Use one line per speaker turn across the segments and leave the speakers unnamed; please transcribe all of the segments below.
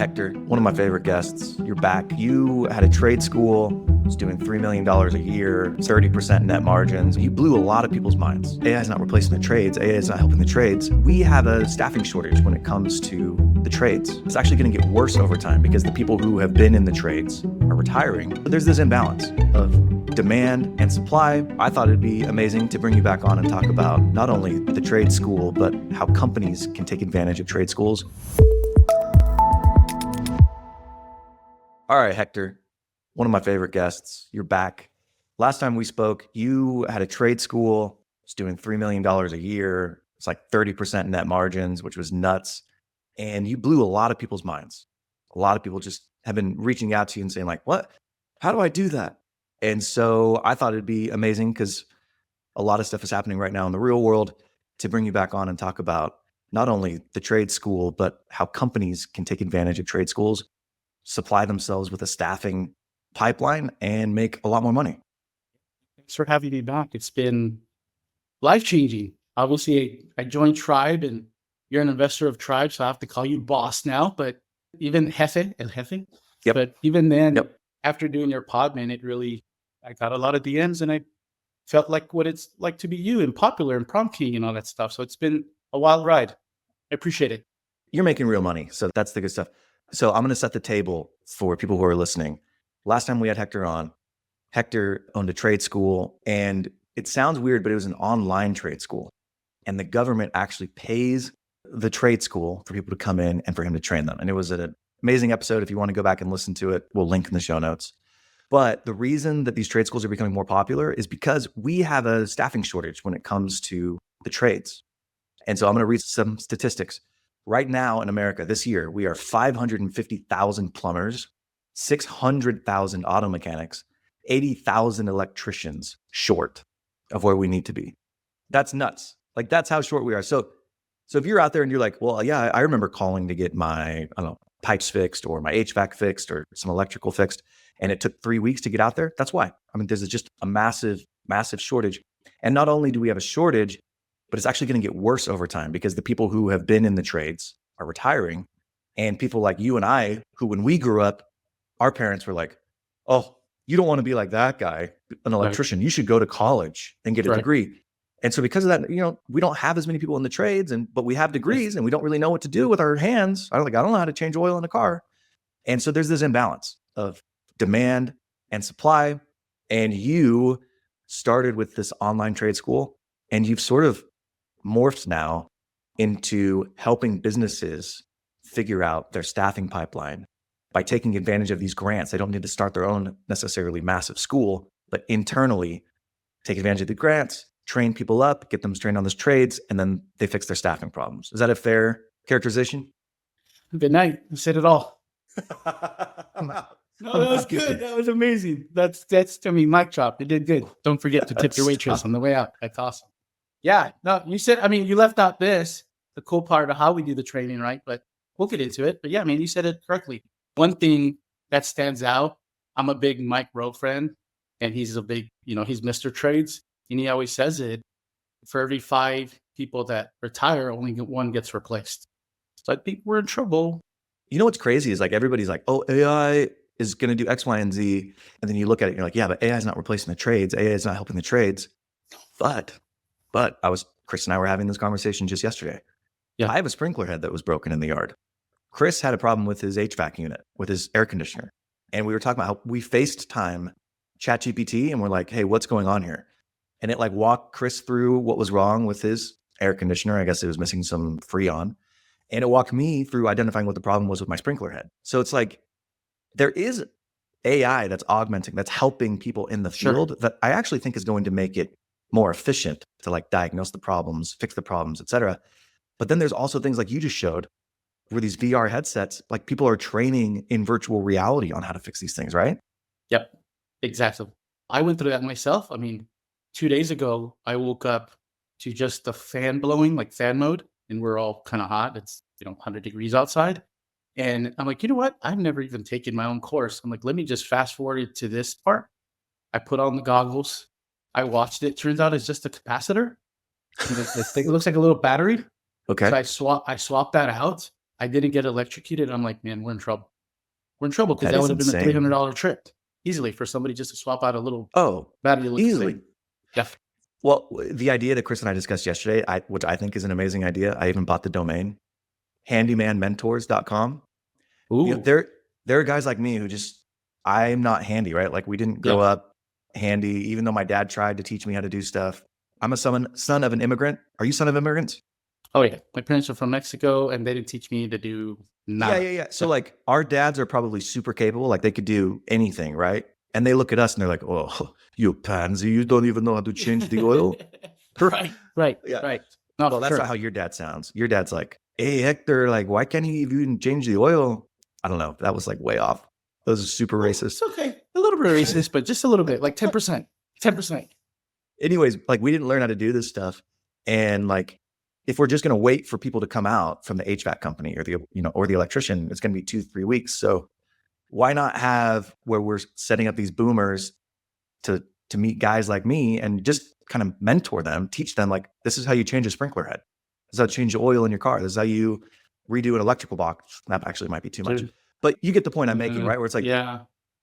Hector, one of my favorite guests. You're back. You had a trade school, was doing $3 million a year, 30% net margins. You blew a lot of people's minds. AI is not replacing the trades. AI is not helping the trades. We have a staffing shortage when it comes to the trades. It's actually going to get worse over time because the people who have been in the trades are retiring. But there's this imbalance of demand and supply. I thought it'd be amazing to bring you back on and talk about not only the trade school, but how companies can take advantage of trade schools. All right, Hector, one of my favorite guests. You're back. Last time we spoke, you had a trade school, was doing $3 million a year. It's like 30% net margins, which was nuts. And you blew a lot of people's minds. A lot of people just have been reaching out to you and saying like, what? How do I do that? And so I thought it'd be amazing because a lot of stuff is happening right now in the real world to bring you back on and talk about not only the trade school, but how companies can take advantage of trade schools, supply themselves with a staffing pipeline, and make a lot more money.
Thanks for having me back. It's been life-changing. Obviously, I joined Tribe, and you're an investor of Tribe, so I have to call you boss now. But even Jefe.
Yep.
But even then,
Yep.
after doing your pod, man, I got a lot of DMs, and I felt like what it's like to be you and popular and prom king and all that stuff. So it's been a wild ride. I appreciate it.
You're making real money, so that's the good stuff. So I'm going to set the table for people who are listening. Last time we had Hector on, Hector owned a trade school, and it sounds weird, but it was an online trade school. And the government actually pays the trade school for people to come in and for him to train them. And it was an amazing episode. If you want to go back and listen to it, we'll link in the show notes. But the reason that these trade schools are becoming more popular is because we have a staffing shortage when it comes to the trades. And so I'm going to read some statistics. Right now in America, this year, we are 550,000 plumbers, 600,000 auto mechanics, 80,000 electricians short of where we need to be. That's nuts. Like, that's how short we are. So if you're out there and you're like, well, yeah, I remember calling to get my, pipes fixed or my HVAC fixed or some electrical fixed, and it took 3 weeks to get out there. That's why. There's just a massive, massive shortage. And not only do we have a shortage, but it's actually going to get worse over time because the people who have been in the trades are retiring. And people like you and I, who when we grew up, our parents were like, oh, you don't want to be like that guy, an electrician. Right. You should go to college and get a degree. And so because of that, we don't have as many people in the trades, but we have degrees and we don't really know what to do with our hands. I don't know how to change oil in a car. And so there's this imbalance of demand and supply. And you started with this online trade school, and you've sort of morphs now into helping businesses figure out their staffing pipeline by taking advantage of these grants. They don't need to start their own necessarily massive school, but internally take advantage of the grants, train people up, get them trained on those trades, and then they fix their staffing problems. Is that a fair characterization?
Good night. You said it all.
I'm out.
No, that was good. That was amazing. That's mic drop. You did good. Don't forget to tip your waitress on the way out. That's awesome. Yeah, no, you said, you left out the cool part of how we do the training, right? But we'll get into it. But yeah, you said it correctly. One thing that stands out, I'm a big Mike Rowe friend, and he's a big, he's Mr. Trades. And he always says it, for every 5 people that retire, only one gets replaced. So I think we're in trouble.
You know what's crazy is like everybody's like, oh, AI is going to do X, Y, and Z. And then you look at it and you're like, yeah, but AI is not replacing the trades. AI is not helping the trades. But Chris and I were having this conversation just yesterday. Yeah. I have a sprinkler head that was broken in the yard. Chris had a problem with his HVAC unit, with his air conditioner. And we were talking about how we FaceTime ChatGPT and we're like, hey, what's going on here? And it walked Chris through what was wrong with his air conditioner. I guess it was missing some Freon. And it walked me through identifying what the problem was with my sprinkler head. So it's like, there is AI that's augmenting, that's helping people in the field that I actually think is going to make it more efficient to diagnose the problems, fix the problems, et cetera. But then there's also things like you just showed where these VR headsets, people are training in virtual reality on how to fix these things, right?
Yep, exactly. I went through that myself. 2 days ago, I woke up to just the fan blowing, fan mode, and we're all kind of hot. It's 100 degrees outside. And I'm like, you know what? I've never even taken my own course. I'm like, let me just fast forward it to this part. I put on the goggles. I watched it. Turns out it's just a capacitor. This thing, it looks like a little battery.
Okay.
So I swapped that out. I didn't get electrocuted. I'm like, man, we're in trouble. We're in trouble because
That
that
is
would have been a
insane.
$300 trip easily for somebody just to swap out a little
Oh,
battery. Looks
easily.
insane. Yeah.
Well, the idea that Chris and I discussed yesterday, which I think is an amazing idea. I even bought the domain, handymanmentors.com.
Ooh.
There are guys like me who I'm not handy, right? Like we didn't grow up handy, even though my dad tried to teach me how to do stuff. I'm a son of an immigrant. Are you son of immigrants?
Oh yeah. My parents are from Mexico and they didn't teach me to do nada.
Yeah. So like our dads are probably super capable. Like they could do anything, right? And they look at us and they're like, oh, you pansy, you don't even know how to change the oil.
Right.
Yeah.
Right. No,
Well, that's
sure.
not how your dad sounds. Your dad's like, hey, Hector, like, why can't he even change the oil? I don't know. That was like way off. Those are super racist.
It's okay. A little bit racist, but just a little bit, like 10%. 10%.
Anyways, like we didn't learn how to do this stuff. And like, if we're just going to wait for people to come out from the HVAC company or the electrician, it's going to be 2-3 weeks. So why not have where we're setting up these boomers to meet guys like me and just kind of mentor them, teach them like, this is how you change a sprinkler head. This is how you change the oil in your car. This is how you redo an electrical box. That actually might be too much, but you get the point I'm making, right? Where it's like,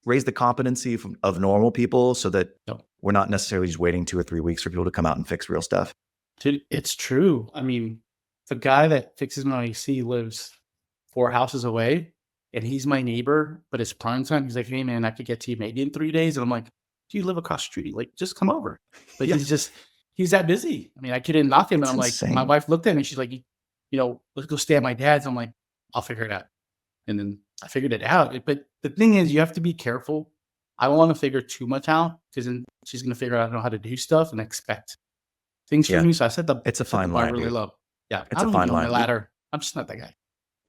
raise the competency of normal people so that we're not necessarily just waiting 2 or 3 weeks for people to come out and fix real stuff.
Dude, it's true. I mean, the guy that fixes my AC lives 4 houses away and he's my neighbor, but it's prime time. He's like, hey man, I could get to you maybe in 3 days. And I'm like, do you live across the street? Like, just come over. But he's that busy. I mean, I couldn't knock him. And I'm like, my wife looked at me. She's like, let's go stay at my dad's. I'm like, I'll figure it out. And then I figured it out. But the thing is, you have to be careful. I don't want to figure too much out because then she's going to figure out I don't know how to do stuff and expect things from me. So I said
it's a fine line.
Really low. Yeah,
it's a fine line.
My ladder. I'm just not that guy.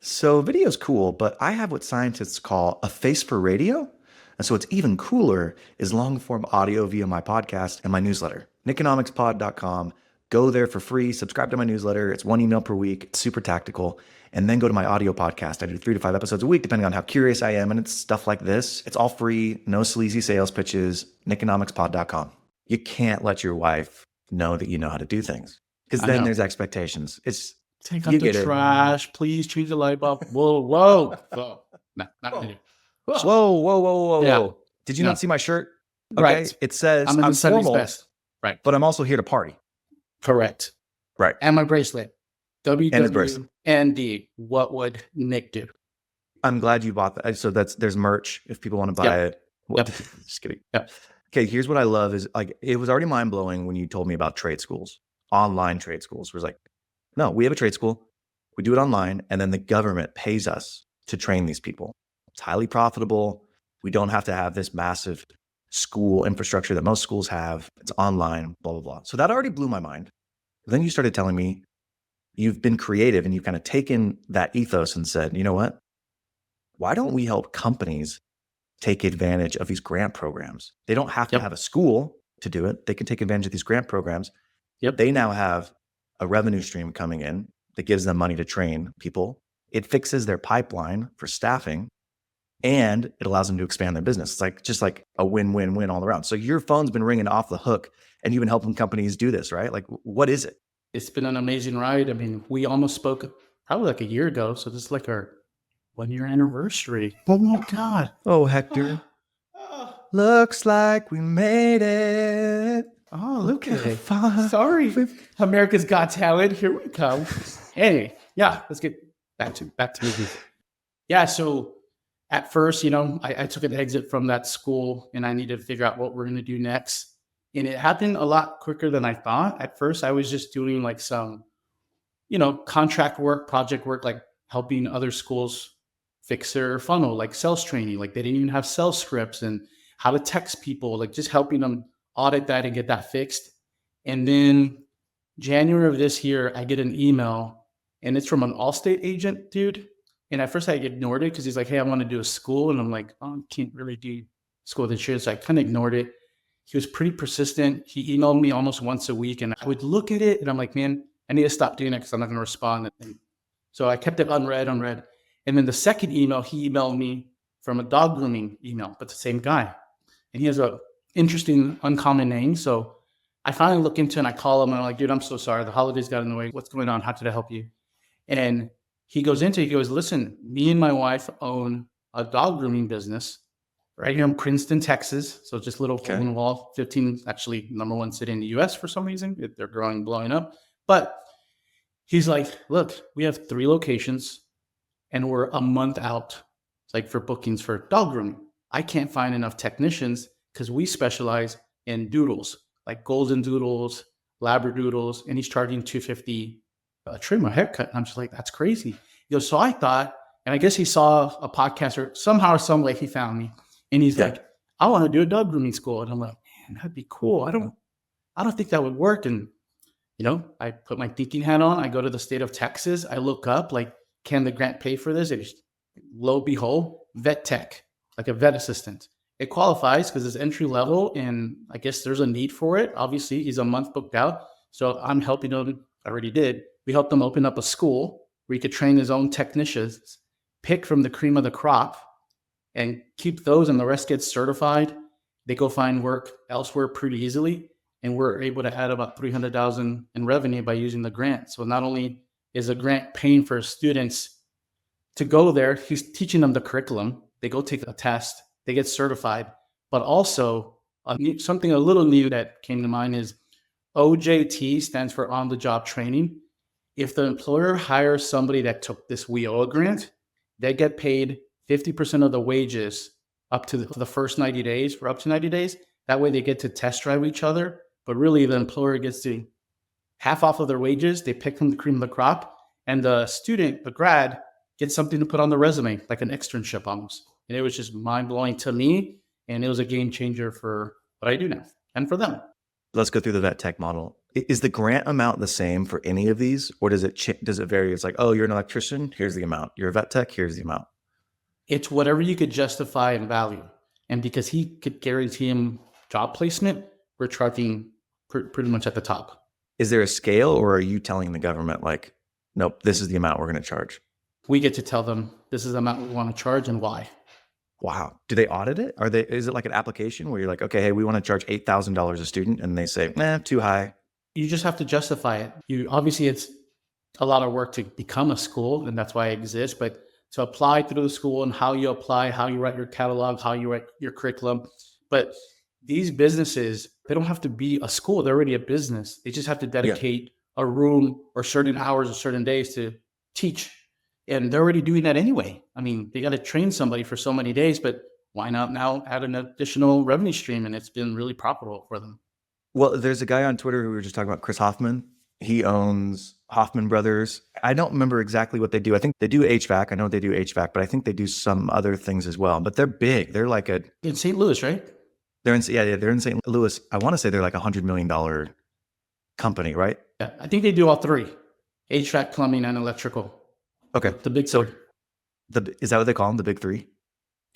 So video's cool, but I have what scientists call a face for radio. And so what's even cooler is long form audio via my podcast and my newsletter, Nikonomicspod.com. Go there for free. Subscribe to my newsletter. It's 1 email per week. It's super tactical. And then go to my audio podcast. I do 3 to 5 episodes a week, depending on how curious I am. And it's stuff like this. It's all free. No sleazy sales pitches. Nikonomicspod.com. You can't let your wife know that you know how to do things because then there's expectations. It's
take out the trash. Please change the light bulb. Whoa. No, not really.
Whoa.
Yeah.
Did you not see my shirt? Okay.
Right.
It says
I'm formal,
best.
Right.
But I'm also here to party.
Correct.
Right.
And my bracelet. WWND. What would Nick do?
I'm glad you bought that. So there's merch if people want to buy it. Just kidding.
Yep.
Okay. Here's what I love is like, it was already mind blowing when you told me about trade schools, online trade schools. It was like, no, we have a trade school. We do it online. And then the government pays us to train these people. It's highly profitable. We don't have to have this massive school infrastructure that most schools have. It's online, blah, blah, blah. So that already blew my mind. But then you started telling me you've been creative and you've kind of taken that ethos and said, you know what? Why don't we help companies take advantage of these grant programs? They don't have to have a school to do it. They can take advantage of these grant programs. They now have a revenue stream coming in that gives them money to train people. It fixes their pipeline for staffing. And it allows them to expand their business. It's like just like a win-win-win all around. So your phone's been ringing off the hook and you've been helping companies do this, right? Like, what is it?
It's been an amazing ride. I mean, we almost spoke probably like a year ago. So this is like our 1-year anniversary. Oh my God.
Oh, Hector. Looks like we made it.
Oh, look at it. Sorry. America's Got Talent. Here we come. Anyway, let's get back to movies. Yeah, so at first, I took an exit from that school and I needed to figure out what we're going to do next. And it happened a lot quicker than I thought. At first, I was just doing like some, contract work, project work, like helping other schools fix their funnel, like sales training. Like they didn't even have sales scripts and how to text people, like just helping them audit that and get that fixed. And then January of this year, I get an email and it's from an Allstate agent, dude. And at first I ignored it because he's like, hey, I want to do a school. And I'm like, oh, I can't really do school this year. So I kind of ignored it. He was pretty persistent. He emailed me almost once a week and I would look at it and I'm like, man, I need to stop doing it because I'm not going to respond. And so I kept it unread. And then the second email, he emailed me from a dog grooming email, but the same guy. And he has a interesting, uncommon name. So I finally look into it and I call him and I'm like, dude, I'm so sorry. The holidays got in the way. What's going on? How could I help you? And he goes, listen, me and my wife own a dog grooming business right here in Princeton, Texas. So just little hole in the wall, 15, actually number one city in the US for some reason. They're growing, blowing up. But he's like, look, we have 3 locations and we're a month out, like for bookings for dog grooming. I can't find enough technicians because we specialize in doodles, like golden doodles, labradoodles, and he's charging $250 a trim or haircut. And I'm just like, that's crazy. He goes, so I thought, and I guess he saw a podcast or somehow or some way he found me, and he's like, I want to do a dog grooming school. And I'm like, man, that'd be cool. I don't think that would work. And I put my thinking hat on. I go to the state of Texas. I look up, like, can the grant pay for this? It's lo and behold, vet tech, like a vet assistant. It qualifies because it's entry level, and I guess there's a need for it. Obviously, he's a month booked out. So I'm helping him. I already did. We helped him open up a school where he could train his own technicians, pick from the cream of the crop, and keep those, and the rest gets certified. They go find work elsewhere pretty easily. And we're able to add about $300,000 in revenue by using the grant. So not only is a grant paying for students to go there, he's teaching them the curriculum. They go take a test, they get certified. But also something a little new that came to mind is OJT stands for on the job training. If the employer hires somebody that took this WIOA grant, they get paid 50% of the wages up to the first 90 days, for up to 90 days. That way they get to test drive each other. But really, the employer gets to half off of their wages. They pick from the cream of the crop. And the student, the grad, gets something to put on the resume, like an externship almost. And it was just mind-blowing to me. And it was a game changer for what I do now and for them.
Let's go through the vet tech model. Is the grant amount the same for any of these? Or does it vary? It's like, oh, you're an electrician, here's the amount. You're a vet tech, here's the amount.
It's whatever you could justify and value. And because he could guarantee him job placement, we're charging pretty much at the top.
Is there a scale, or are you telling the government, like, nope, this is the amount we're going to charge?
We get to tell them this is the amount we want to charge and why.
Wow. Do they audit it? Is it like an application where you're like, okay, hey, we want to charge $8,000 a student, and they say, nah, too high?
You just have to justify it. Obviously, it's a lot of work to become a school, and that's why it exists. But to apply through the school and how you apply, how you write your catalog, how you write your curriculum. But these businesses, they don't have to be a school. They're already a business. They just have to dedicate a room or certain hours or certain days to teach. And they're already doing that anyway. I mean, they got to train somebody for so many days, but why not now add an additional revenue stream? And it's been really profitable for them.
Well, there's a guy on Twitter who we were just talking about, Chris Hoffman. He owns Hoffman Brothers. I don't remember exactly what they do. I think they do HVAC. I know they do HVAC, but I think they do some other things as well. But they're big. They're like
in St. Louis, right?
They're in St. Louis. I want to say they're like $100 million company, right?
Yeah, I think they do all 3: HVAC, plumbing, and electrical.
Okay.
The big
3.
So
is that what they call them? The big 3?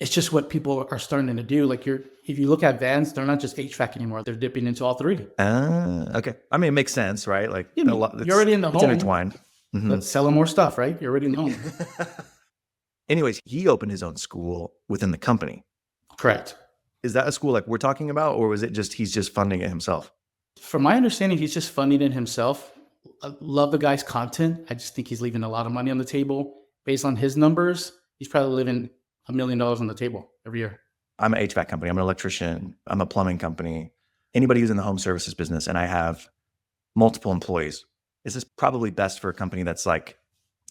It's just what people are starting to do. Like if you look at vans, they're not just HVAC anymore. They're dipping into all 3.
Okay. I mean, it makes sense, right? Like
you're already in the home.
It's intertwined. Mm-hmm.
Let's sell them more stuff, right? You're already in the home.
Anyways, he opened his own school within the company.
Correct.
Is that a school like we're talking about, or was it just he's just funding it himself?
From my understanding, he's just funding it himself. I love the guy's content. I just think he's leaving a lot of money on the table. Based on his numbers, he's probably leaving $1 million on the table every year.
I'm an HVAC company. I'm an electrician. I'm a plumbing company. Anybody who's in the home services business, and I have multiple employees. Is this probably best for a company that's like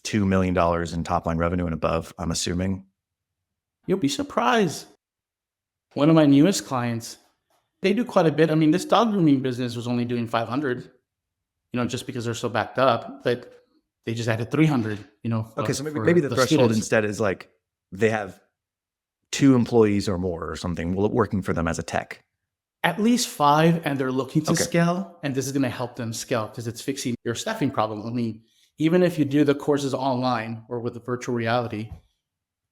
$2 million in top line revenue and above, I'm assuming?
You'll be surprised. One of my newest clients, they do quite a bit. I mean, this dog grooming business was only doing 500, just because they're so backed up, but they just added 300,
Okay, so maybe the threshold instead is like they have 2 employees or more or something working for them as a tech.
At least 5, and they're looking to scale, and this is going to help them scale because it's fixing your staffing problem. I mean, even if you do the courses online or with the virtual reality,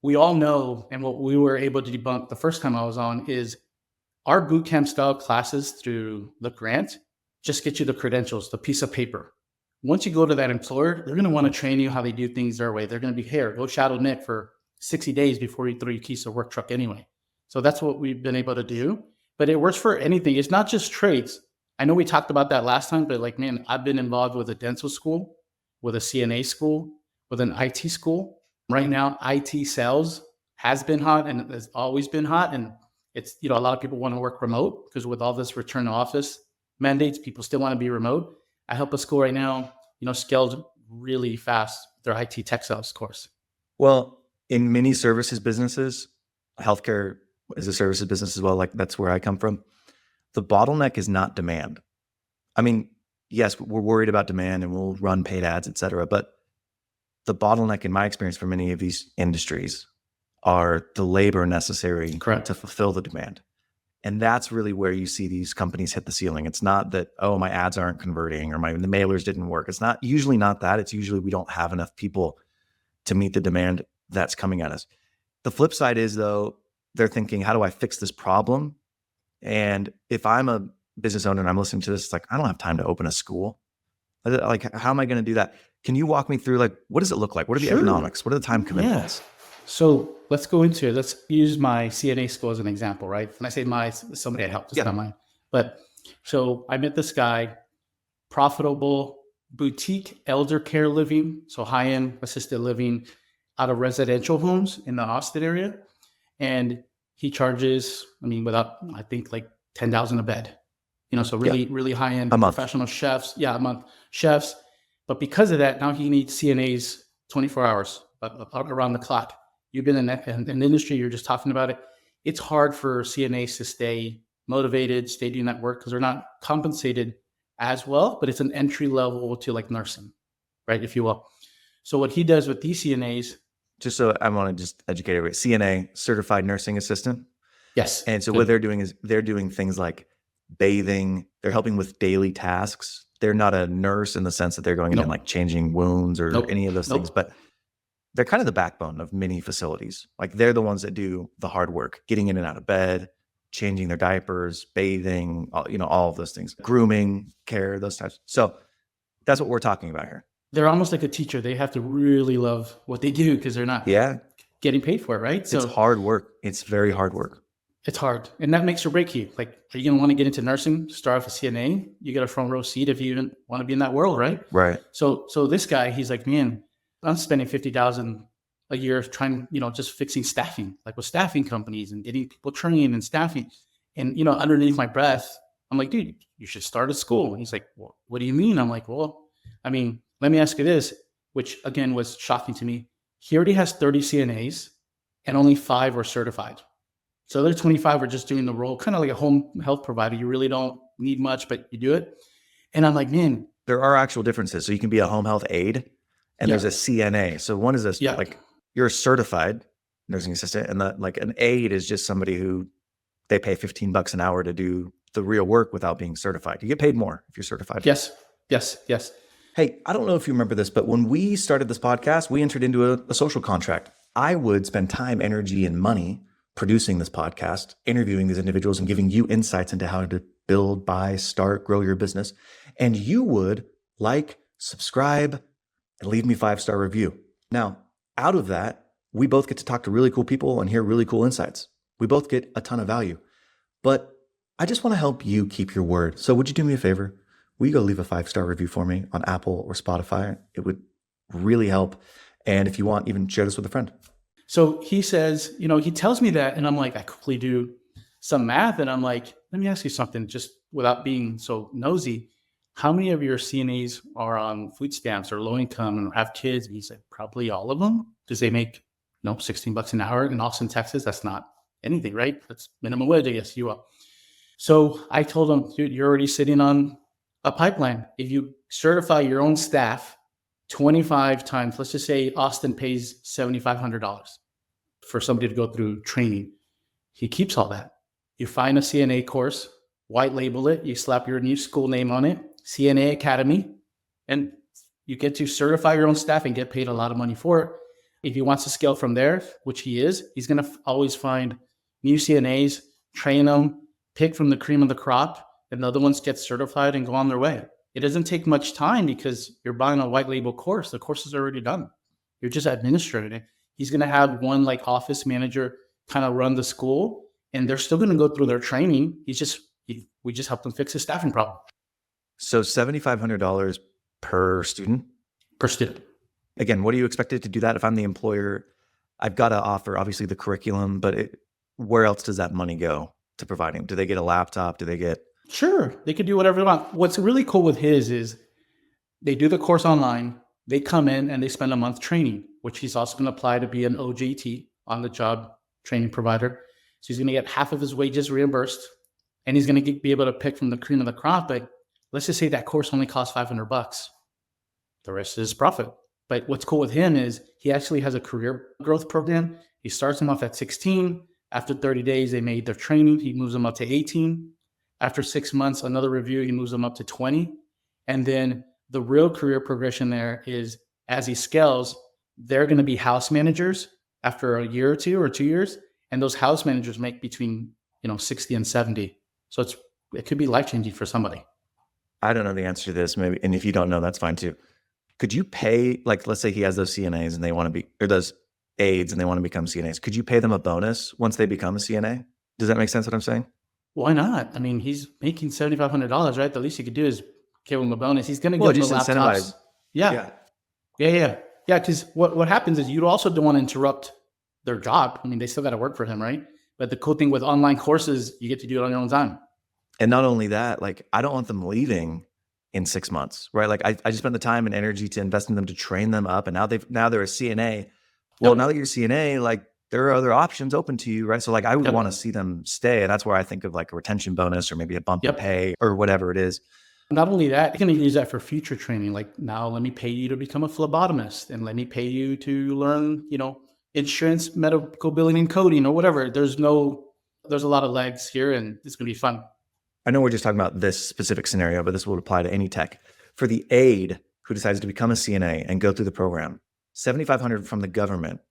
we all know, and what we were able to debunk the first time I was on is our bootcamp style classes through the grant just get you the credentials, the piece of paper. Once you go to that employer, they're going to want to train you how they do things their way. They're going to be, here, go shadow Nick for 60 days before you throw your keys to work truck anyway. So that's what we've been able to do. But it works for anything. It's not just trades. I know we talked about that last time, but I've been involved with a dental school, with a CNA school, with an IT school. Right now, IT sales has been hot and has always been hot. And it's, a lot of people want to work remote because with all this return to office mandates, people still want to be remote. I help a school right now, scaled really fast their IT tech sales course.
Well, in many services businesses, healthcare is a services business as well. Like that's where I come from. The bottleneck is not demand. I mean, yes, we're worried about demand and we'll run paid ads, et cetera. But the bottleneck in my experience for many of these industries are the labor necessary
Correct.
to fulfill the demand. And that's really where you see these companies hit the ceiling. It's not that, oh, my ads aren't converting or the mailers didn't work. It's not usually not that. It's usually we don't have enough people to meet the demand that's coming at us. The flip side is though, they're thinking, how do I fix this problem? And if I'm a business owner and I'm listening to this, it's like, I don't have time to open a school. Like, how am I going to do that? Can you walk me through, like, what does it look like? What are the economics? What are the time commitments?
So let's go into it. Let's use my CNA school as an example, right? When I say my, somebody I helped, it's not mine. But so I met this guy, profitable boutique elder care living, so high-end assisted living out of residential homes in the Austin area. And he charges, I think like $10,000 a bed, so really high-end professional chefs. Yeah, a month chefs. But because of that, now he needs CNAs 24 hours around the clock. You've been in an industry, you're just talking about it. It's hard for CNAs to stay motivated, stay doing that work because they're not compensated as well, but it's an entry level to like nursing, right? If you will. So what he does with these CNAs.
Just so I want to just educate everybody, CNA, certified nursing assistant.
Yes.
And so what they're doing is they're doing things like bathing. They're helping with daily tasks. They're not a nurse in the sense that they're going in and like changing wounds or any of those things, but they're kind of the backbone of many facilities. Like they're the ones that do the hard work, getting in and out of bed, changing their diapers, bathing, all of those things, grooming, care, those types. So that's what we're talking about here.
They're almost like a teacher. They have to really love what they do because they're not getting paid for it, right?
So it's hard work. It's very hard work.
It's hard. And that makes or break you. Like, are you going to want to get into nursing, start off a CNA? You get a front row seat if you even want to be in that world, right?
Right.
So this guy, he's like, man, I'm spending $50,000 a year trying, just fixing staffing, like with staffing companies and getting people trained and staffing. And, underneath my breath, I'm like, dude, you should start a school. And he's like, well, what do you mean? I'm like, well, let me ask you this, which again was shocking to me. He already has 30 CNAs and only 5 are certified. So the other 25 are just doing the role, kind of like a home health provider. You really don't need much, but you do it. And I'm like, man.
There are actual differences. So you can be a home health aide and there's a CNA. So one is like you're a certified nursing assistant and like an aide is just somebody who they pay $15 an hour to do the real work without being certified. You get paid more if you're certified.
Yes.
Hey, I don't know if you remember this, but when we started this podcast, we entered into a social contract. I would spend time, energy, and money producing this podcast, interviewing these individuals and giving you insights into how to build, buy, start, grow your business. And you would like, subscribe, and leave me 5-star review. Now, out of that, we both get to talk to really cool people and hear really cool insights. We both get a ton of value. But I just want to help you keep your word. So would you do me a favor? Will you go leave a 5-star review for me on Apple or Spotify? It would really help. And if you want, even share this with a friend.
So he says, he tells me that, and I'm like, I quickly do some math, and I'm like, let me ask you something, just without being so nosy. How many of your CNAs are on food stamps or low income and have kids? And he said, probably all of them. Does they make, $16 an hour in Austin, Texas? That's not anything, right? That's minimum wage, I guess you will. So I told him, dude, you're already sitting on a pipeline. If you certify your own staff 25 times, let's just say Austin pays $7,500 for somebody to go through training. He keeps all that. You find a CNA course, white label it, you slap your new school name on it, CNA Academy, and you get to certify your own staff and get paid a lot of money for it. If he wants to scale from there, which he is, he's going to always find new CNAs, train them, pick from the cream of the crop, and the other ones get certified and go on their way. It doesn't take much time because you're buying a white label course. The course is already done. You're just administering it. He's going to have one like office manager kind of run the school, and they're still going to go through their training. We just help them fix a staffing problem.
So $7,500 per student?
Per student.
Again, what are you expected to do that? If I'm the employer, I've got to offer obviously the curriculum, but where else does that money go to providing? Do they get a laptop? Do they get?
Sure, they could do whatever they want. What's really cool with his is they do the course online. They come in and they spend a month training, which he's also going to apply to be an OJT, on the job training provider. So he's going to get half of his wages reimbursed, and he's going to be able to pick from the cream of the crop. But let's just say that course only costs $500. The rest is profit. But what's cool with him is he actually has a career growth program. He starts him off at 16. After 30 days, they made their training. He moves them up to 18. After 6 months, another review, he moves them up to 20. And then the real career progression there is as he scales, they're going to be house managers after a year or two or 2 years. And those house managers make between 60 and 70. So it could be life-changing for somebody.
I don't know the answer to this, maybe, and if you don't know, that's fine too. Could you pay, like, let's say he has those CNAs and they want to be, or those aides and they want to become CNAs. Could you pay them a bonus once they become a CNA? Does that make sense what I'm saying?
Why not? I mean, he's making $7,500, right? The least you could do is give him a bonus. He's going to give him the laptops.
Incentivize.
Yeah. Because what happens is you also don't want to interrupt their job. I mean, they still got to work for him, right? But the cool thing with online courses, you get to do it on your own time.
And not only that, like, I don't want them leaving in 6 months, right? Like I just spent the time and energy to invest in them, to train them up. And now they're a CNA. Well, now that you're a CNA, like, there are other options open to you, right? So like I would want to see them stay. And that's where I think of like a retention bonus or maybe a bump in pay or whatever it is.
Not only that, you're going to use that for future training. Like, now let me pay you to become a phlebotomist, and let me pay you to learn, insurance, medical billing and coding or whatever. There's a lot of legs here, and it's going to be fun.
I know we're just talking about this specific scenario, but this will apply to any tech. For the aide who decides to become a CNA and go through the program, $7,500 from the government.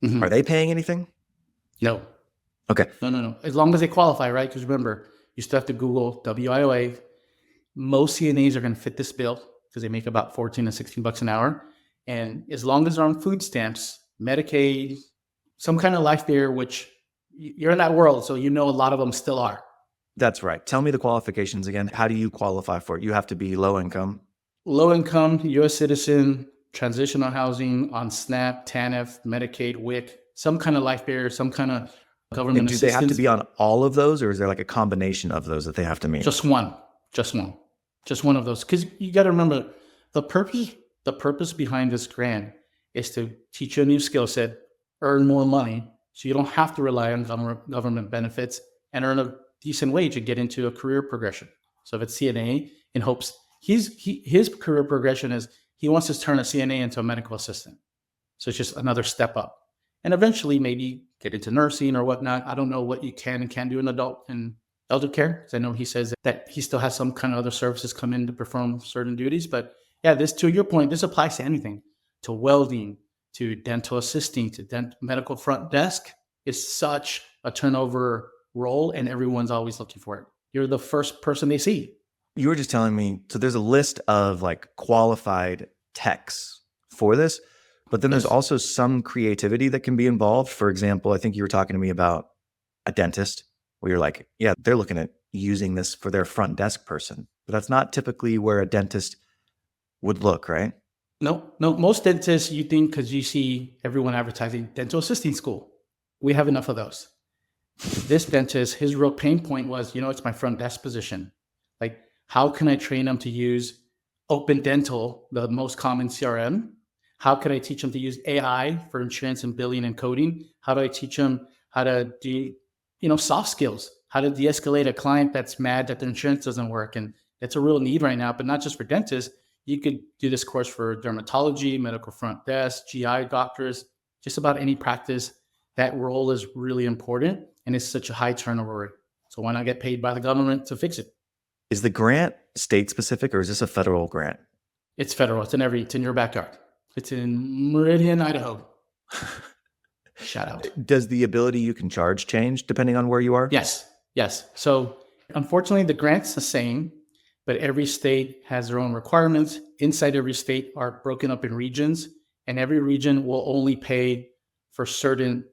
Mm-hmm. Are they paying anything?
No.
Okay.
No. As long as they qualify, right? Because remember, you still have to Google WIOA. Most CNAs are going to fit this bill because they make about $14 to $16 an hour. And as long as they're on food stamps, Medicaid, some kind of life there, which you're in that world, so a lot of them still are.
That's right. Tell me the qualifications again. How do you qualify for it? You have to be low income.
Low income, U.S. citizen, transitional housing, on SNAP, TANF, Medicaid, WIC, some kind of life barrier, some kind of government assistance.
Do they have to be on all of those, or is there like a combination of those that they have to meet?
Just one of those. Because you got to remember, the purpose behind this grant is to teach you a new skill set, earn more money, so you don't have to rely on government benefits, and earn a decent wage and get into a career progression. So if it's CNA, in hopes, his career progression is he wants to turn a CNA into a medical assistant. So it's just another step up. And eventually maybe get into nursing or whatnot. I don't know what you can and can't do in adult and elder care, because I know he says that he still has some kind of other services come in to perform certain duties. But yeah, this, to your point, this applies to anything, to welding, to dental assisting, to medical front desk. Is such a turnover role, and everyone's always looking for it. You're the first person they see.
You were just telling me, so there's a list of like qualified techs for this, but then there's also some creativity that can be involved. For example, I think you were talking to me about a dentist, where you're like, yeah, they're looking at using this for their front desk person, but that's not typically where a dentist would look, right?
No. Most dentists, you think, because you see everyone advertising dental assisting school. We have enough of those. This dentist, his real pain point was, it's my front desk position. Like, how can I train them to use Open Dental, the most common CRM? How can I teach them to use AI for insurance and billing and coding? How do I teach them how to do, soft skills? How to de-escalate a client that's mad that their insurance doesn't work? And it's a real need right now, but not just for dentists. You could do this course for dermatology, medical front desk, GI doctors, just about any practice. That role is really important, and it's such a high turnover rate. So why not get paid by the government to fix it?
Is the grant state specific, or is this a federal grant?
It's federal. It's in your backyard. It's in Meridian, Idaho. Shout out.
Does the ability you can charge change depending on where you are?
Yes. So unfortunately, the grant's the same, but every state has their own requirements. Inside every state are broken up in regions, and every region will only pay for certain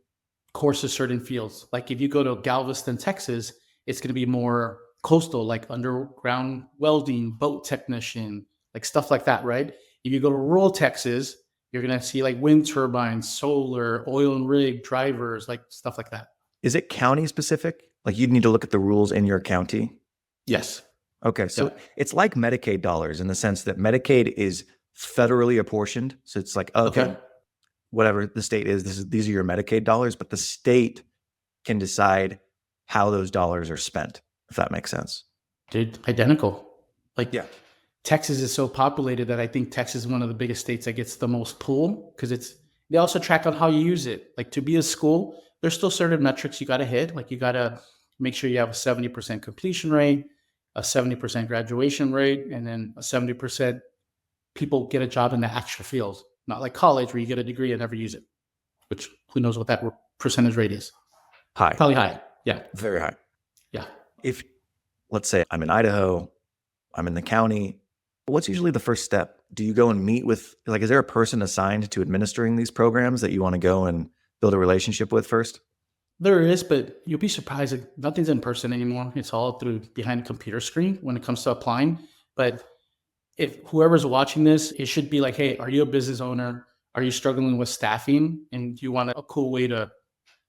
courses, certain fields. Like if you go to Galveston, Texas, it's going to be more coastal, like underground welding, boat technician, like stuff like that, right? If you go to rural Texas, You're going to see like wind turbines, solar, oil and rig, drivers, like stuff like that.
Is it county specific? Like you'd need to look at the rules in your county?
Yes.
Okay. So
Yeah.
it's like Medicaid dollars in the sense that Medicaid is federally apportioned. So it's like, okay, whatever the state is, these are your Medicaid dollars, but the state can decide how those dollars are spent, if that makes sense.
Dude, identical. Like,
Yeah.
Texas is so populated that I think Texas is one of the biggest states that gets the most pull because they also track on how you use it. Like to be a school, there's still certain metrics you got to hit. Like you got to make sure you have a 70% completion rate, a 70% graduation rate, and then a 70% people get a job in the actual field. Not like college where you get a degree and never use it, which who knows what that percentage rate is.
High.
Probably high. Yeah.
Very high.
Yeah.
If, let's say I'm in Idaho, I'm in the county, what's usually the first step? Do you go and meet with, like, is there a person assigned to administering these programs that you want to go and build a relationship with first?
There is, but you'll be surprised that nothing's in person anymore. It's all through behind a computer screen when it comes to applying. But if whoever's watching this, it should be like, hey, are you a business owner? Are you struggling with staffing? And you want a cool way to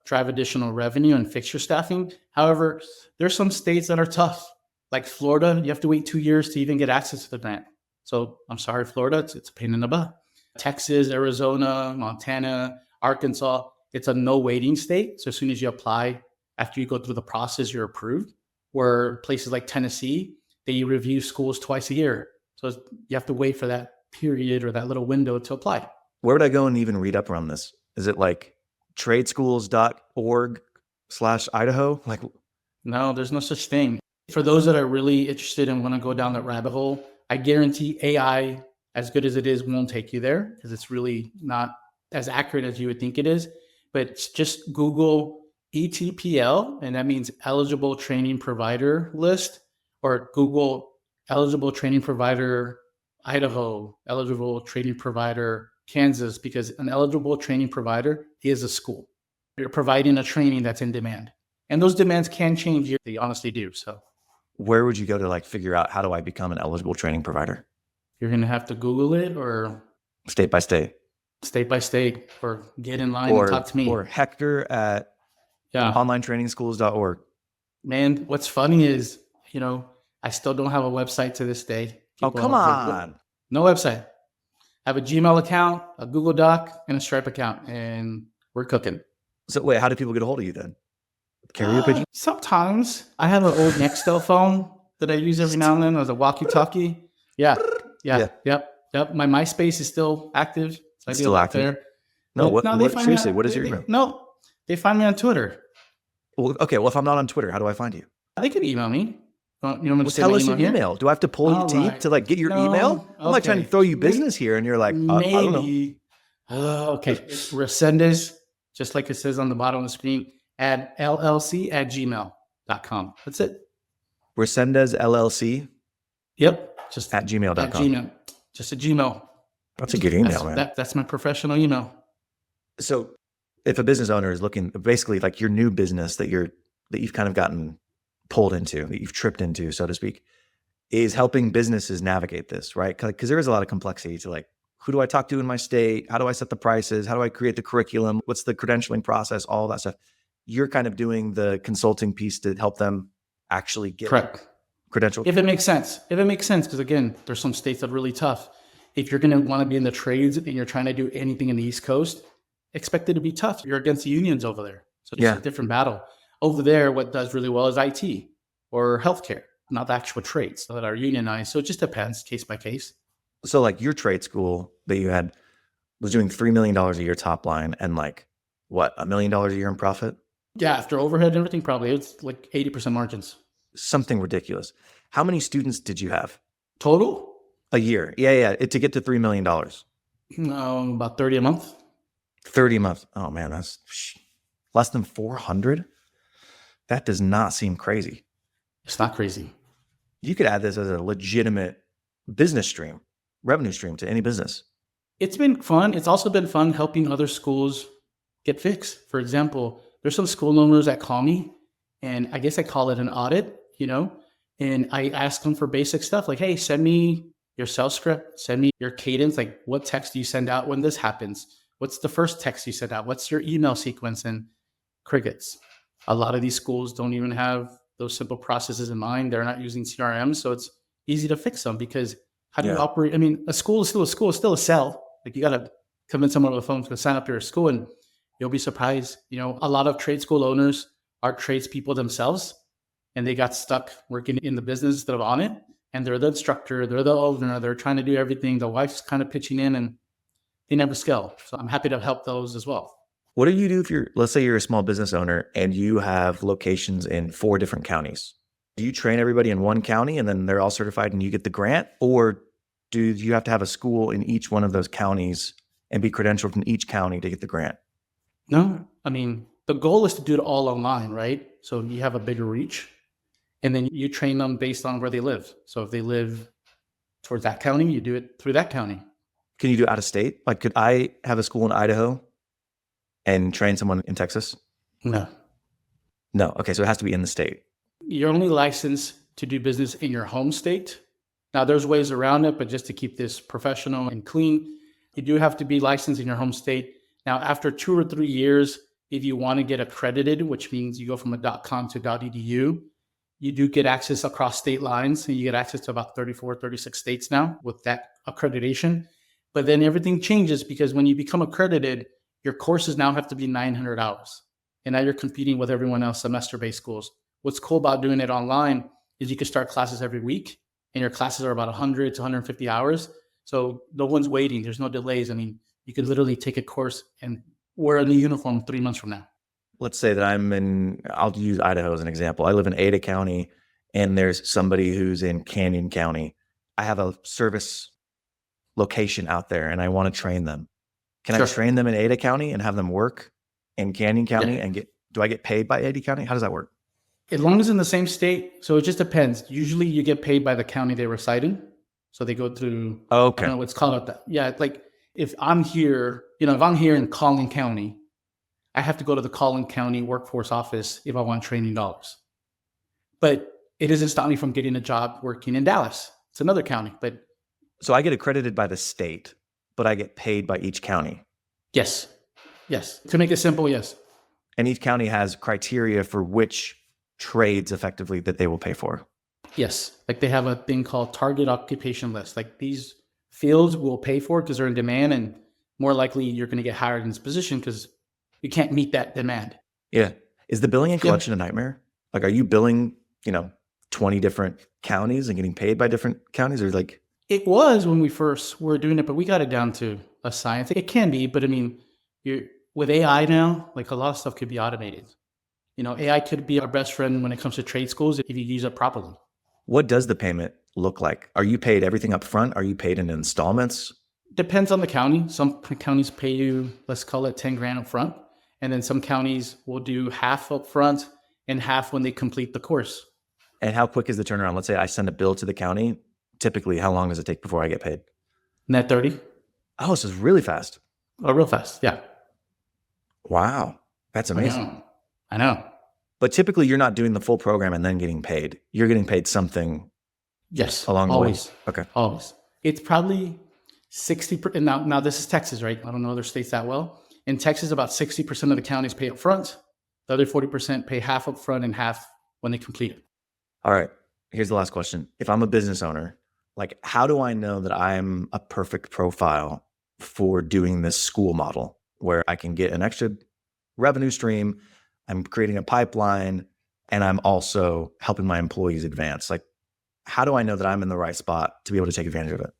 drive additional revenue and fix your staffing? However, there's some states that are tough. Like Florida, you have to wait 2 years to even get access to the grant. So I'm sorry, Florida, it's a pain in the butt. Texas, Arizona, Montana, Arkansas, it's a no waiting state. So as soon as you apply, after you go through the process, you're approved. Where places like Tennessee, they review schools twice a year. So you have to wait for that period or that little window to apply.
Where would I go and even read up around this? Is it like tradeschools.org/Idaho? Like,
no, there's no such thing. For those that are really interested and want to go down that rabbit hole, I guarantee AI, as good as it is, won't take you there because it's really not as accurate as you would think it is. But just Google ETPL, and that means eligible training provider list, or Google eligible training provider Idaho, eligible training provider Kansas, because an eligible training provider is a school. You're providing a training that's in demand. And those demands can change. They honestly do. So
where would you go to like figure out how do I become an eligible training provider?
you're going to have to Google it or
State by state.
state by state or get in line and talk to me.
Or Hector at onlinetrainingschools.org.
Man, what's funny is, I still don't have a website to this day.
Oh, come on.
No website. I have a Gmail account, a Google Doc, and a Stripe account, and we're cooking.
So wait, how do people get a hold of you then? Carrier pigeon?
Sometimes I have an old Nextel phone that I use every now and then as a walkie-talkie. Yeah. Yep. My MySpace is still active. So
It's still active?
there.
No,
But
seriously, what is your email?
No, they find me on Twitter.
Well, okay, well, if I'm not on Twitter, how do I find you?
They can email me. You want me to
Well,
say
tell
my
us your
here?
email. Do I have to pull your
All
teeth
right.
to like get your
No,
email? I'm like trying to
okay.
throw you business here, and you're like, I don't know.
Maybe. Okay. Resendez, just like it says on the bottom of the screen, at llc@gmail.com. That's it.
Resendez LLC
Yep. Just
at gmail.com.
at Gmail. Just a Gmail.
That's a good email, man.
That's my professional email.
So if a business owner is looking, basically like your new business that you've kind of gotten pulled into, that you've tripped into, so to speak, is helping businesses navigate this, right? Because there is a lot of complexity to like, who do I talk to in my state? How do I set the prices? How do I create the curriculum? What's the credentialing process? All that stuff. You're kind of doing the consulting piece to help them actually get
Correct.
credentialed.
If it makes sense. Because again, there's some states that are really tough. If you're going to want to be in the trades and you're trying to do anything in the East Coast, expect it to be tough. You're against the unions over there. So it's a different battle. Over there, what does really well is IT or healthcare, not the actual trades that are unionized. So it just depends case by case.
So like your trade school that you had was doing $3 million a year top line and like what, $1 million a year in profit?
Yeah, after overhead and everything, probably it's like 80% margins.
Something ridiculous. How many students did you have?
Total?
A year. Yeah. To get to $3 million.
No, about 30 a month.
30 a month. Oh man, that's less than 400. That does not seem crazy.
It's not crazy.
You could add this as a legitimate business stream, revenue stream to any business.
It's been fun. It's also been fun helping other schools get fixed. For example, there's some school owners that call me, and I guess I call it an audit, and I ask them for basic stuff like, hey, send me your sales script, send me your cadence. Like, what text do you send out when this happens? What's the first text you send out? What's your email sequence? And crickets. A lot of these schools don't even have those simple processes in mind. They're not using CRM. So it's easy to fix them, because how do you operate? I mean, a school is still a school, it's still a cell. Like, you got to convince someone on the phone to sign up to your school, and you'll be surprised. A lot of trade school owners are tradespeople themselves, and they got stuck working in the business instead of on it. And they're the instructor, they're the owner, they're trying to do everything. The wife's kind of pitching in, and they never scale. So I'm happy to help those as well.
What do you do if let's say you're a small business owner and you have locations in 4 different counties? Do you train everybody in one county and then they're all certified and you get the grant? Or do you have to have a school in each one of those counties and be credentialed in each county to get the grant?
No, I mean, the goal is to do it all online, right? So you have a bigger reach, and then you train them based on where they live. So if they live towards that county, you do it through that county.
Can you do out of state? Like, could I have a school in Idaho and train someone in Texas?
No.
No. Okay. So it has to be in the state.
You're only licensed to do business in your home state. Now, there's ways around it, but just to keep this professional and clean, you do have to be licensed in your home state. Now, after 2 or 3 years, if you want to get accredited, which means you go from a .com to .edu, you do get access across state lines, and you get access to about 34, 36 states now with that accreditation. But then everything changes, because when you become accredited, your courses now have to be 900 hours. And now you're competing with everyone else, semester-based schools. What's cool about doing it online is you can start classes every week, and your classes are about 100 to 150 hours. So no one's waiting. There's no delays. I mean, you could literally take a course and wear a new uniform 3 months from now.
Let's say that I'll use Idaho as an example. I live in Ada County and there's somebody who's in Canyon County. I have a service location out there and I want to train them. Can I train them in Ada County and have them work in Canyon County and do I get paid by Ada County? How does that work?
As long as in the same state. So it just depends. Usually you get paid by the county they reside in. So they go through, I don't know what's called that. Yeah. Like if I'm here, if I'm here in Collin County, I have to go to the Collin County workforce office if I want training dollars. But it doesn't stop me from getting a job working in Dallas. It's another county, but.
So I get accredited by the state, but I get paid by each county.
Yes. Yes. To make it simple, yes.
And each county has criteria for which trades effectively that they will pay for.
Yes. Like they have a thing called target occupation list. Like these fields will pay for it because they're in demand, and more likely you're going to get hired in this position because you can't meet that demand.
Yeah. Is the billing and collection a nightmare? Like, are you billing, 20 different counties and getting paid by different counties, or like?
It was when we first were doing it, but we got it down to a science. It can be, but I mean, with AI now, like a lot of stuff could be automated. AI could be our best friend when it comes to trade schools if you use it properly.
What does the payment look like? Are you paid everything up front? Are you paid in installments?
Depends on the county. Some counties pay you, let's call it 10 grand up front. And then some counties will do half up front and half when they complete the course. And
how quick is the turnaround? Let's say I send a bill to the county. Typically, how long does it take before I get paid?
Net 30.
Oh, so it's really fast.
Oh, real fast. Yeah.
Wow. That's amazing.
I know.
But typically you're not doing the full program and then getting paid. You're getting paid something.
Yes.
Along the way.
Okay. Always. It's probably 60%. Now this is Texas, right? I don't know other states that well. In Texas, about 60% of the counties pay up front. The other 40% pay half up front and half when they complete it.
All right. Here's the last question. If I'm a business owner, like how do I know that I'm a perfect profile for doing this school model where I can get an extra revenue stream, I'm creating a pipeline, and I'm also helping my employees advance? Like, how do I know that I'm in the right spot to be able to take advantage of it?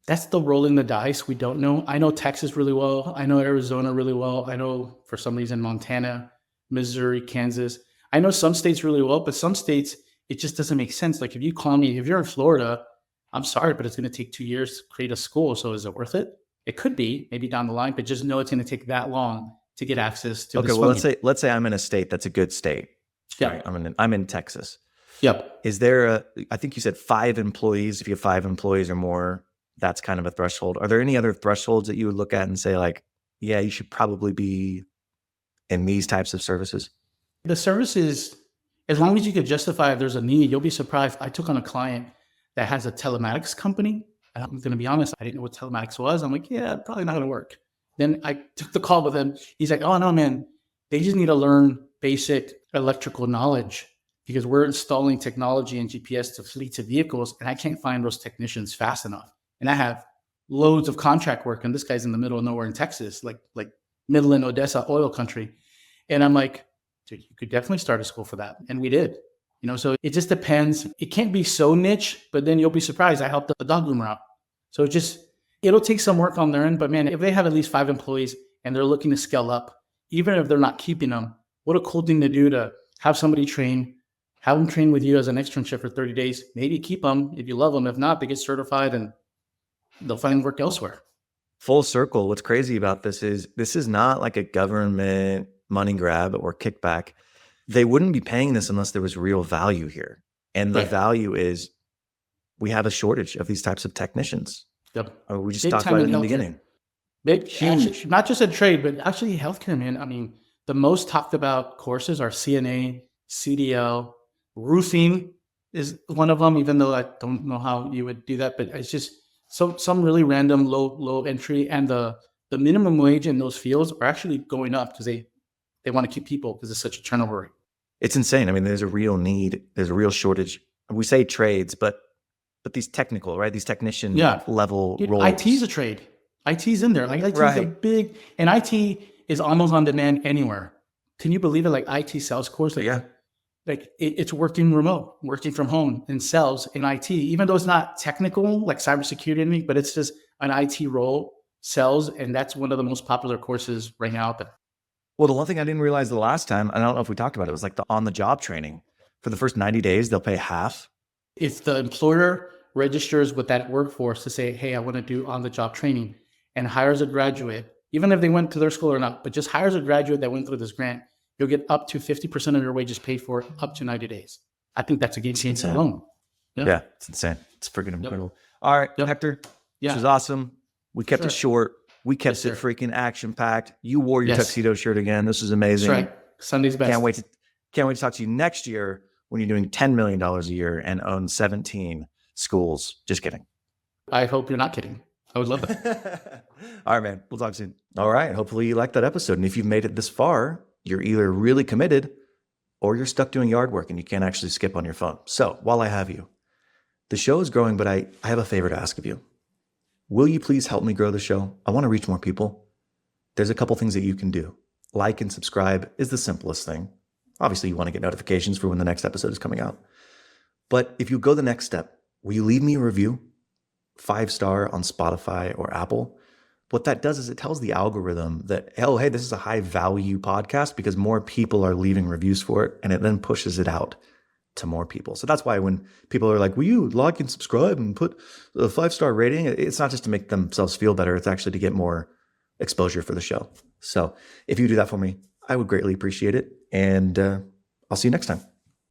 That's the rolling the dice. We don't know. I know Texas really well. I know Arizona really well. I know for some reason Montana, Missouri, Kansas. I know some states really well, but some states, it just doesn't make sense. Like if you call me, if you're in Florida, I'm sorry, but it's going to take 2 years to create a school. So is it worth it? It could be, maybe down the line, but just know it's going to take that long to get access to.
Okay, well, let's say I'm in a state that's a good state.
Yeah,
right? I'm in Texas.
Yep.
Is there I think you said 5 employees. If you have 5 employees or more, that's kind of a threshold. Are there any other thresholds that you would look at and say like, yeah, you should probably be in these types of services?
The services, as long as you could justify if there's a need, you'll be surprised. I took on a client that has a telematics company, And I'm going to be honest, I didn't know what telematics was. I'm like, yeah, probably not going to work. Then I took the call with him. He's like, oh, no, man, they just need to learn basic electrical knowledge because we're installing technology and GPS to fleets of vehicles, and I can't find those technicians fast enough. And I have loads of contract work, and this guy's in the middle of nowhere in Texas, like Midland, Odessa, oil country. And I'm like, dude, you could definitely start a school for that. And we did. So it just depends. It can't be so niche, but then you'll be surprised. I helped the dog groomer out. So it'll take some work on their end. But man, if they have at least 5 employees and they're looking to scale up, even if they're not keeping them, what a cool thing to do to have somebody have them train with you as an externship for 30 days. Maybe keep them if you love them. If not, they get certified and they'll find work elsewhere.
Full circle. What's crazy about this is not like a government money grab or kickback. They wouldn't be paying this unless there was real value here. And the value is we have a shortage of these types of technicians.
Yep.
We just talked about it in the beginning.
Huge. Not just a trade, but actually healthcare, man. I mean, the most talked about courses are CNA, CDL, roofing is one of them, even though I don't know how you would do that, but it's just some really random low entry. And the minimum wage in those fields are actually going up because they want to keep people because it's such a turnover rate. It's
insane. I mean, there's a real need. There's a real shortage. We say trades, but these technical, right? These technician level roles.
IT's a trade. IT's in there. Like IT's a big, and IT is almost on demand anywhere. Can you believe it? Like IT sales course. It's working remote, working from home in sales in IT, even though it's not technical like cybersecurity or anything, but it's just an IT role, sales. And that's one of the most popular courses right now out there.
Well, the one thing I didn't realize the last time, and I don't know if we talked about it, was like the on-the-job training. For the first 90 days, they'll pay half.
If the employer registers with that workforce to say, hey, I want to do on-the-job training and hires a graduate, even if they went to their school or not, but just hires a graduate that went through this grant, you'll get up to 50% of your wages paid for up to 90 days. I think that's a game changer alone.
Yeah, it's insane. It's freaking incredible. All right, Hector, this was awesome. We kept it short. We kept it freaking action-packed. You wore your tuxedo shirt again. This is amazing.
That's right. Sunday's best.
Can't wait to talk to you next year when you're doing $10 million a year and own 17 schools. Just kidding.
I hope you're not kidding. I would love
that. All right, man. We'll talk soon. All right. Hopefully you liked that episode. And if you've made it this far, you're either really committed or you're stuck doing yard work and you can't actually skip on your phone. So while I have you, the show is growing, but I have a favor to ask of you. Will you please help me grow the show? I want to reach more people. There's a couple things that you can do. Like and subscribe is the simplest thing. Obviously, you want to get notifications for when the next episode is coming out. But if you go the next step, will you leave me a review? 5-star on Spotify or Apple. What that does is it tells the algorithm that, oh, hey, this is a high value podcast because more people are leaving reviews for it, and it then pushes it out to more people. So that's why when people are like, will you like and subscribe and put a 5-star rating? It's not just to make themselves feel better. It's actually to get more exposure for the show. So if you do that for me, I would greatly appreciate it. And I'll see you next time.